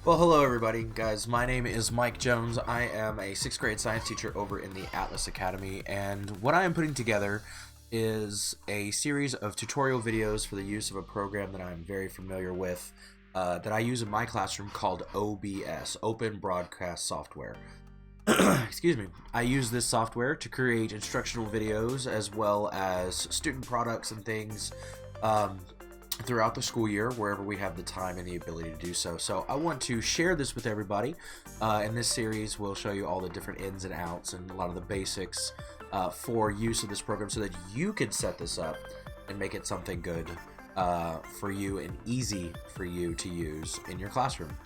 Well, hello everybody, guys. My name is Mike Jones. I am a 6th grade science teacher over in the Atlas Academy, and what I am putting together is a series of tutorial videos for the use of a program that I'm very familiar with that I use in my classroom called OBS, Open Broadcast Software. Excuse me. I use this software to create instructional videos as well as student products and things throughout the school year, wherever we have the time and the ability to do so. So I want to share this with everybody. In this series, we'll show you all the different ins and outs and a lot of the basics for use of this program so that you can set this up and make it something good for you and easy for you to use in your classroom.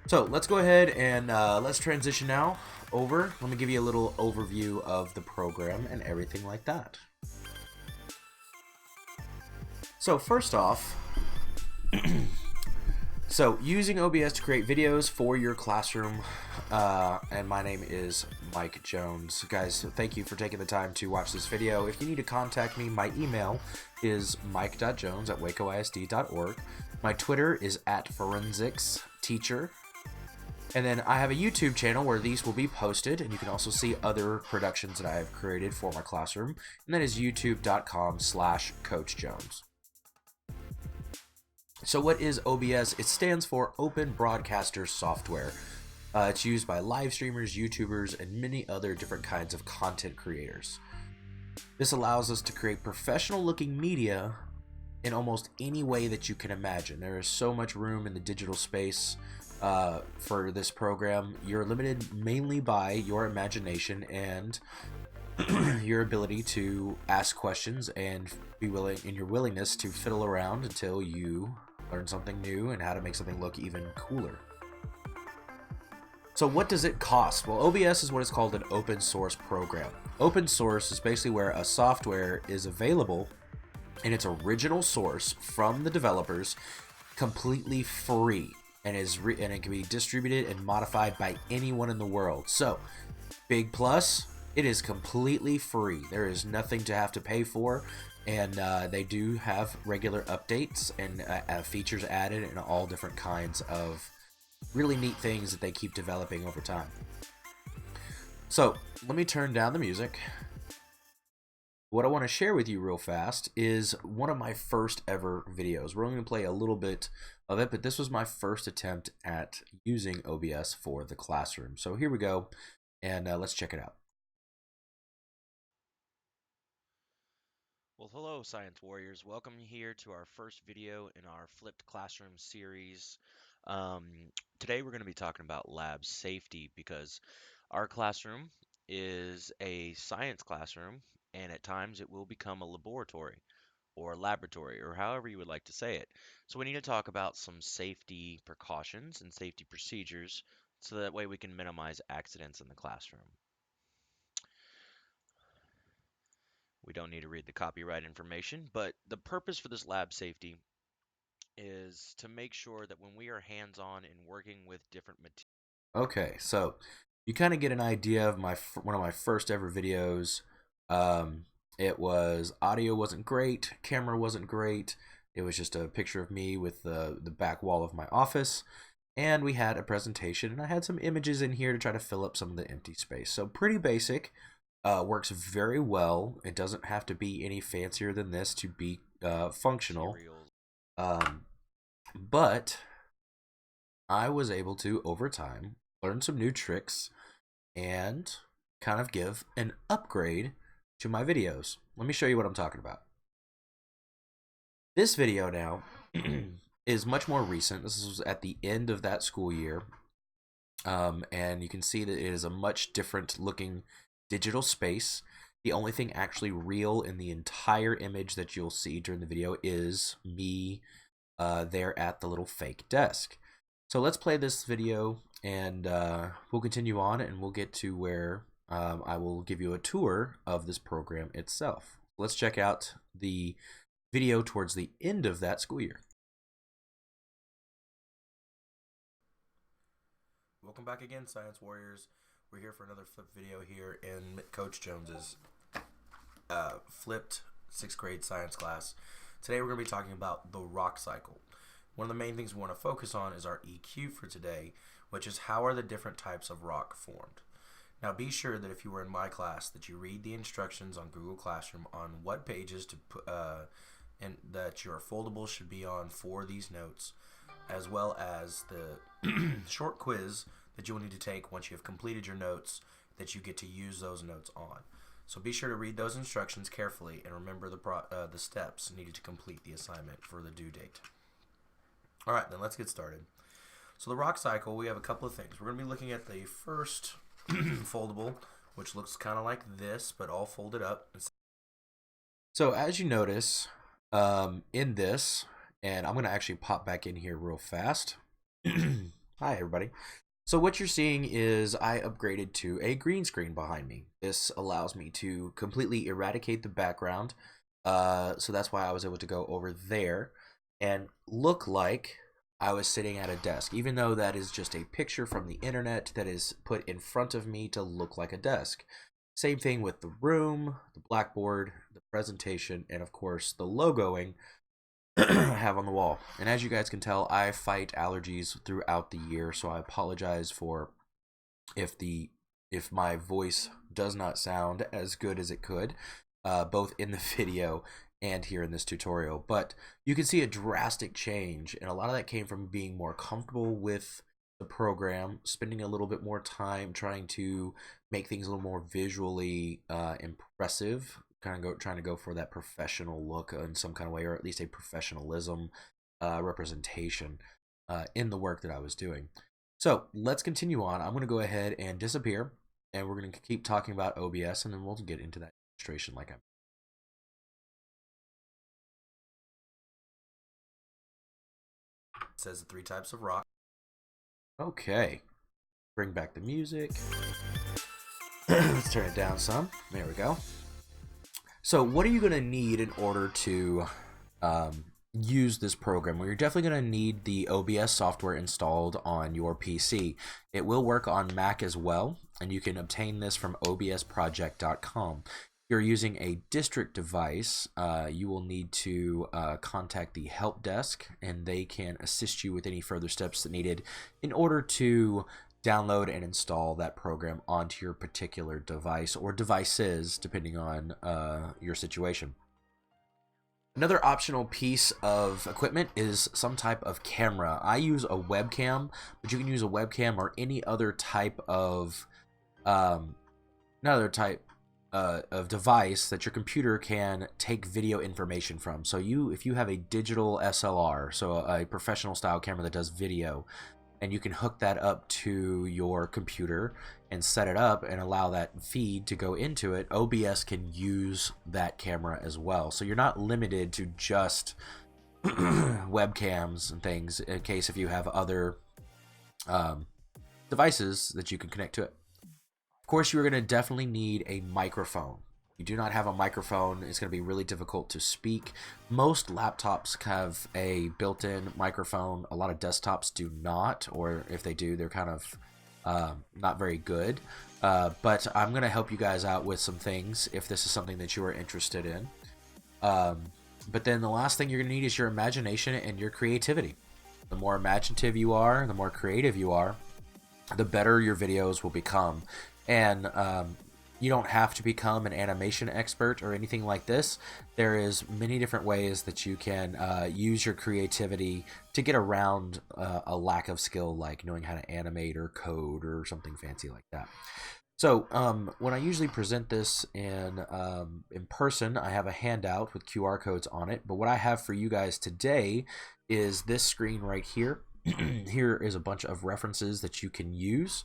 So let's go ahead and let's transition now over. Let me give you a little overview of the program and everything like that. So first off, so using OBS to create videos for your classroom, and my name is Mike Jones. Guys, thank you for taking the time to watch this video. If you need to contact me, my email is mike.jones@wacoisd.org. My Twitter is @forensics_teacher. And then I have a YouTube channel where these will be posted, and you can also see other productions that I have created for my classroom, and that is youtube.com/coachjones. So what is OBS? It stands for Open Broadcaster Software. It's used by live streamers, YouTubers, and many other different kinds of content creators. This allows us to create professional looking media in almost any way that you can imagine. There is so much room in the digital space for this program. You're limited mainly by your imagination and your ability to ask questions and be willing, and your willingness to fiddle around until you learn something new and how to make something look even cooler. So what does it cost? Well, OBS is what is called an open source program. Open source is basically where a software is available in its original source from the developers, completely free, and it can be distributed and modified by anyone in the world. So, big plus, it is completely free. There is nothing to have to pay for, and they do have regular updates and features added and all different kinds of really neat things that they keep developing over time. So let me turn down the music. What I want to share with you real fast is one of my first ever videos. We're only going to play a little bit of it, but this was my first attempt at using OBS for the classroom. So here we go, and let's check it out. Well, hello, Science Warriors. Welcome here to our first video in our Flipped Classroom series. Today we're going to be talking about lab safety because our classroom is a science classroom, and at times it will become a laboratory or laboratory, or however you would like to say it. So we need to talk about some safety precautions and safety procedures so that way we can minimize accidents in the classroom. We don't need to read the copyright information, but the purpose for this lab safety is to make sure that when we are hands-on in working with different materials. Okay, so you kind of get an idea of one of my first ever videos. It was audio wasn't great, camera wasn't great. It was just a picture of me with the back wall of my office, and we had a presentation, and I had some images in here to try to fill up some of the empty space. So pretty basic. Works very well. It doesn't have to be any fancier than this to be functional. But I was able to, over time, learn some new tricks and kind of give an upgrade to my videos. Let me show you what I'm talking about. This video now is much more recent. This was at the end of that school year. And you can see that it is a much different looking digital space. The only thing actually real in the entire image that you'll see during the video is me there at the little fake desk. So let's play this video, and we'll continue on, and we'll get to where I will give you a tour of this program itself. Let's check out the video towards the end of that school year. Welcome back again, Science Warriors. We're here for another flip video here in Coach Jones's flipped 6th grade science class. Today we're going to be talking about the rock cycle. one of the main things we want to focus on is our EQ for today, which is how are the different types of rock formed. Now be sure that if you were in my class that you read the instructions on Google Classroom on what pages to put, and that your foldables should be on for these notes, as well as the short quiz that you will need to take once you have completed your notes that you get to use those notes on. So be sure to read those instructions carefully and remember the steps needed to complete the assignment for the due date. Alright, then let's get started. So the rock cycle, we have a couple of things. We're going to be looking at the first foldable, which looks kind of like this, but all folded up. So as you notice, in this, and I'm going to actually pop back in here real fast. Hi, everybody. So what you're seeing is I upgraded to a green screen behind me. This allows me to completely eradicate the background. So that's why I was able to go over there and look like I was sitting at a desk, even though that is just a picture from the internet that is put in front of me to look like a desk. Same thing with the room, the blackboard, the presentation, and of course the logoing I have on the wall. And as you guys can tell, I fight allergies throughout the year, so I apologize for if my voice does not sound as good as it could, both in the video and here in this tutorial. But you can see a drastic change, and a lot of that came from being more comfortable with the program, spending a little bit more time trying to make things a little more visually impressive, trying to go for that professional look in some kind of way, or at least a professionalism representation in the work that I was doing. So let's continue on. I'm going to go ahead and disappear, and we're going to keep talking about OBS, and then we'll get into that demonstration like I'm. It says the 3 types of rock. Okay, bring back the music. Let's turn it down some. There we go. So what are you going to need in order to use this program? Well, you're definitely going to need the OBS software installed on your PC. It will work on Mac as well, and you can obtain this from obsproject.com. If you're using a district device, you will need to contact the help desk, and they can assist you with any further steps that needed in order to download and install that program onto your particular device or devices, depending on your situation. Another optional piece of equipment is some type of camera. I use a webcam, but you can use a webcam or any other type of of device that your computer can take video information from. So if you have a digital SLR, so a professional style camera that does video, and you can hook that up to your computer and set it up and allow that feed to go into it, OBS can use that camera as well. So you're not limited to just webcams and things, in case if you have other devices that you can connect to it. Of course, you're going to definitely need a microphone. If you do not have a microphone, it's going to be really difficult to speak. Most laptops have a built-in microphone. A lot of desktops do not, or if they do, they're kind of not very good. But I'm going to help you guys out with some things if this is something that you are interested in. But then the last thing you're going to need is your imagination and your creativity. The more imaginative you are, the more creative you are, the better your videos will become. And you don't have to become an animation expert or anything like this. There is many different ways that you can use your creativity to get around a lack of skill, like knowing how to animate or code or something fancy like that. So when I usually present this in person, I have a handout with QR codes on it. But what I have for you guys today is this screen right here. Here is a bunch of references that you can use.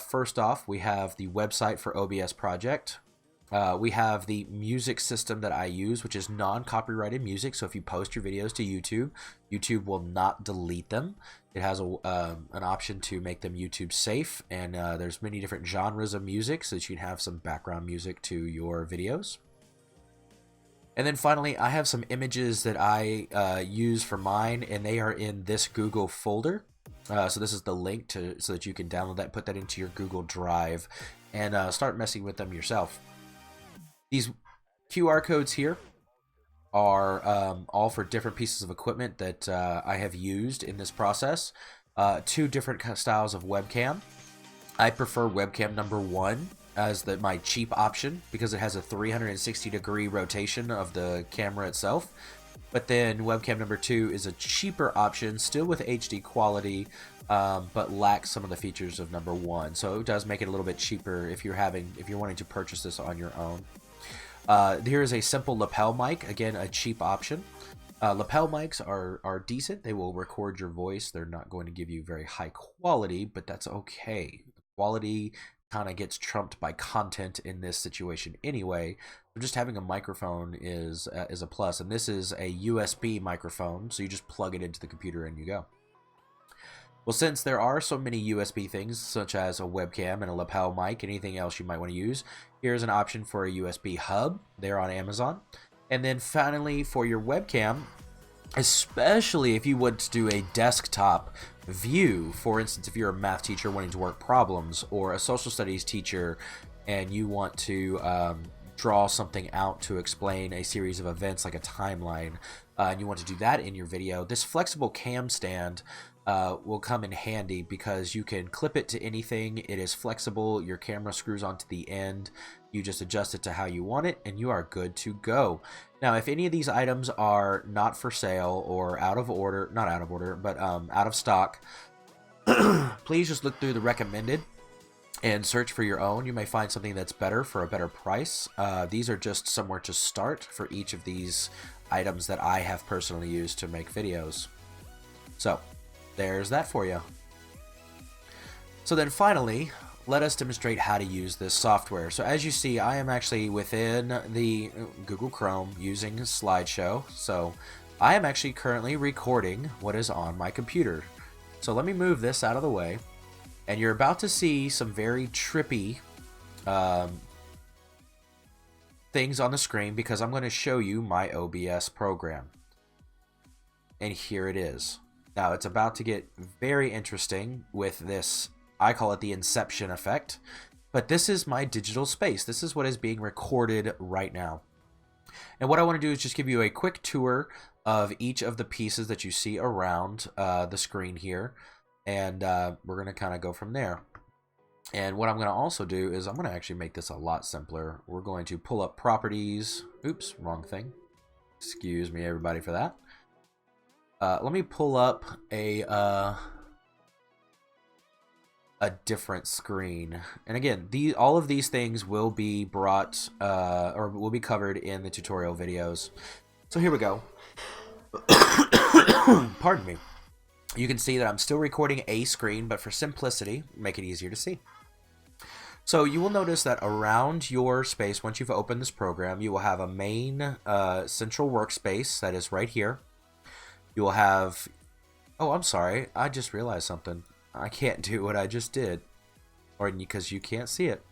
First off, we have the website for OBS Project. We have the music system that I use, which is non-copyrighted music. So if you post your videos to YouTube, YouTube will not delete them. It has an option to make them YouTube safe, and there's many different genres of music, so that you can have some background music to your videos. And then finally, I have some images that I use for mine, and they are in this Google folder. So this is the link so that you can download that, put that into your Google Drive, and start messing with them yourself. These QR codes here are all for different pieces of equipment that I have used in this process. Two different styles of webcam. I prefer webcam number 1 as my cheap option because it has a 360-degree rotation of the camera itself. But then webcam number 2 is a cheaper option, still with HD quality, but lacks some of the features of number 1. So it does make it a little bit cheaper if you're wanting to purchase this on your own. Here is a simple lapel mic, again a cheap option. Lapel mics are decent. They will record your voice. They're not going to give you very high quality, but that's okay. The quality kind of gets trumped by content in this situation anyway. So just having a microphone is a plus, and this is a USB microphone, so you just plug it into the computer and you go. Well, since there are so many USB things, such as a webcam and a lapel mic, anything else you might want to use, here's an option for a USB hub there on Amazon. And then finally, for your webcam, especially if you want to do a desktop view, for instance, if you're a math teacher wanting to work problems, or a social studies teacher and you want to draw something out to explain a series of events like a timeline, and you want to do that in your video, this flexible cam stand will come in handy because you can clip it to anything. It is flexible. Your camera screws onto the end. You just adjust it to how you want it, and you are good to go. Now, if any of these items are not for sale or out of order, not out of order, but out of stock, please just look through the recommended and search for your own. You may find something that's better for a better price. These are just somewhere to start for each of these items that I have personally used to make videos. So there's that for you. So then finally, let us demonstrate how to use this software. So as you see, I am actually within the Google Chrome using Slideshow. So I am actually currently recording what is on my computer. So let me move this out of the way. And you're about to see some very trippy things on the screen because I'm going to show you my OBS program. And here it is. Now it's about to get very interesting with this. I call it the Inception effect, but this is my digital space. This is what is being recorded right now. And what I want to do is just give you a quick tour of each of the pieces that you see around the screen here, and we're going to kind of go from there. And what I'm going to also do is I'm going to actually make this a lot simpler. We're going to pull up properties. Oops, wrong thing. Excuse me, everybody, for that. Let me pull up a different screen. And again, all of these things will be brought or will be covered in the tutorial videos. So here we go. Pardon me. You can see that I'm still recording a screen, but for simplicity, make it easier to see. So you will notice that around your space, once you've opened this program, you will have a main central workspace that is right here. You will have, oh, I'm sorry, I just realized something. I can't do what I just did, or because you can't see it.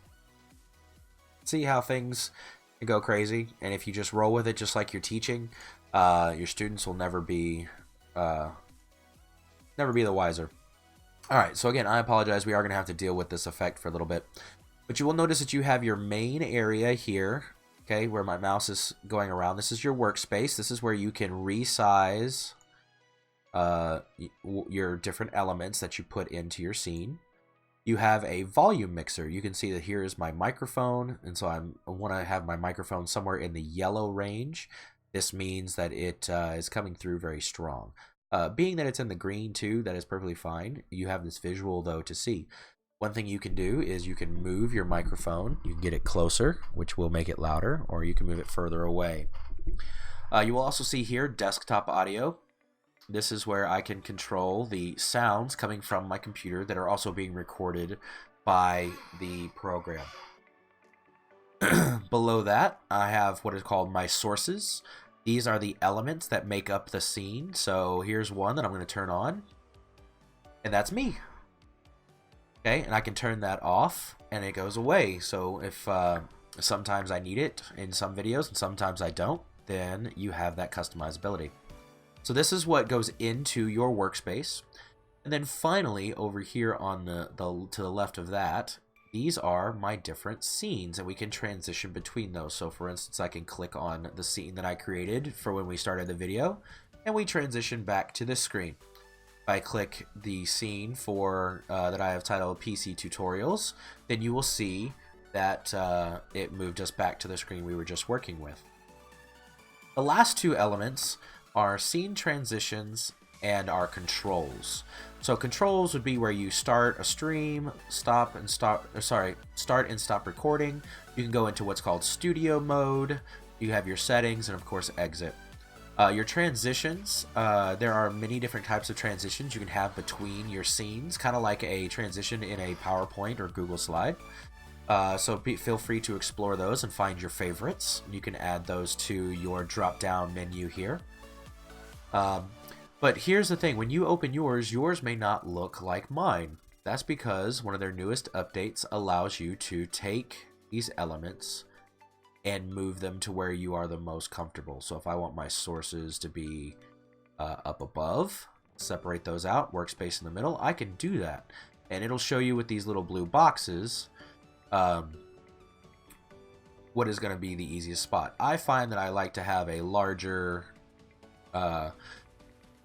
See how things go crazy, and if you just roll with it just like you're teaching, your students will never be the wiser. Alright, so again, I apologize. We are going to have to deal with this effect for a little bit. But you will notice that you have your main area here, okay, where my mouse is going around. This is your workspace. This is where you can resize your different elements that you put into your scene. You have a volume mixer. You can see that here is my microphone, and so I want to have my microphone somewhere in the yellow range. This means that it is coming through very strong. Being that it's in the green too, that is perfectly fine. You have this visual though to see. One thing you can do is you can move your microphone. You can get it closer, which will make it louder, or you can move it further away. You will also see here desktop audio. This is where I can control the sounds coming from my computer that are also being recorded by the program. Below that, I have what is called my sources. These are the elements that make up the scene. So here's one that I'm going to turn on, and that's me. Okay, and I can turn that off, and it goes away. So if sometimes I need it in some videos and sometimes I don't, then you have that customizability. So this is what goes into your workspace. And then finally, over here on to the left of that, these are my different scenes, and we can transition between those. So for instance, I can click on the scene that I created for when we started the video, and we transition back to this screen. If I click the scene for that I have titled PC Tutorials, then you will see that it moved us back to the screen we were just working with. The last two elements are scene transitions and our controls. So controls would be where you start a stream, start and stop recording. You can go into what's called studio mode. You have your settings and of course exit. Your transitions, there are many different types of transitions you can have between your scenes, kind of like a transition in a PowerPoint or Google slide. So feel free to explore those and find your favorites. You can add those to your drop-down menu here. But here's the thing, when you open yours may not look like mine. That's because one of their newest updates allows you to take these elements and move them to where you are the most comfortable. So if I want my sources to be up above, separate those out, workspace in the middle, I can do that. And it'll show you with these little blue boxes what is going to be the easiest spot. I find that I like to have a larger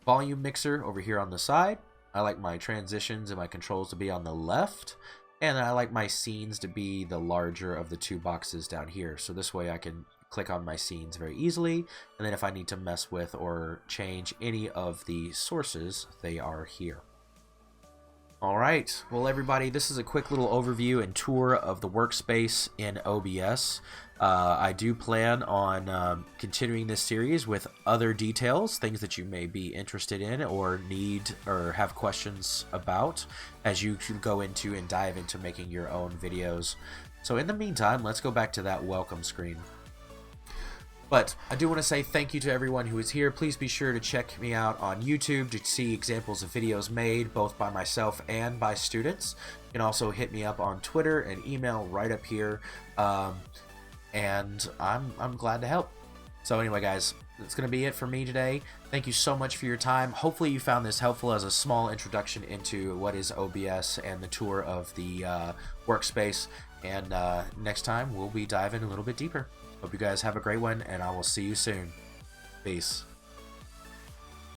volume mixer over here on the side. I like my transitions and my controls to be on the left, and I like my scenes to be the larger of the two boxes down here. So this way I can click on my scenes very easily, and then if I need to mess with or change any of the sources, they are here. Alright, well everybody, this is a quick little overview and tour of the workspace in OBS. I do plan on continuing this series with other details, things that you may be interested in or need or have questions about as you go into and dive into making your own videos. So in the meantime, let's go back to that welcome screen. But I do want to say thank you to everyone who is here. Please be sure to check me out on YouTube to see examples of videos made both by myself and by students. You can also hit me up on Twitter and email right up here. And I'm glad to help. So anyway, guys, that's going to be it for me today. Thank you so much for your time. Hopefully you found this helpful as a small introduction into what is OBS and the tour of the workspace. And next time we'll be diving a little bit deeper. Hope you guys have a great one, and I will see you soon. Peace.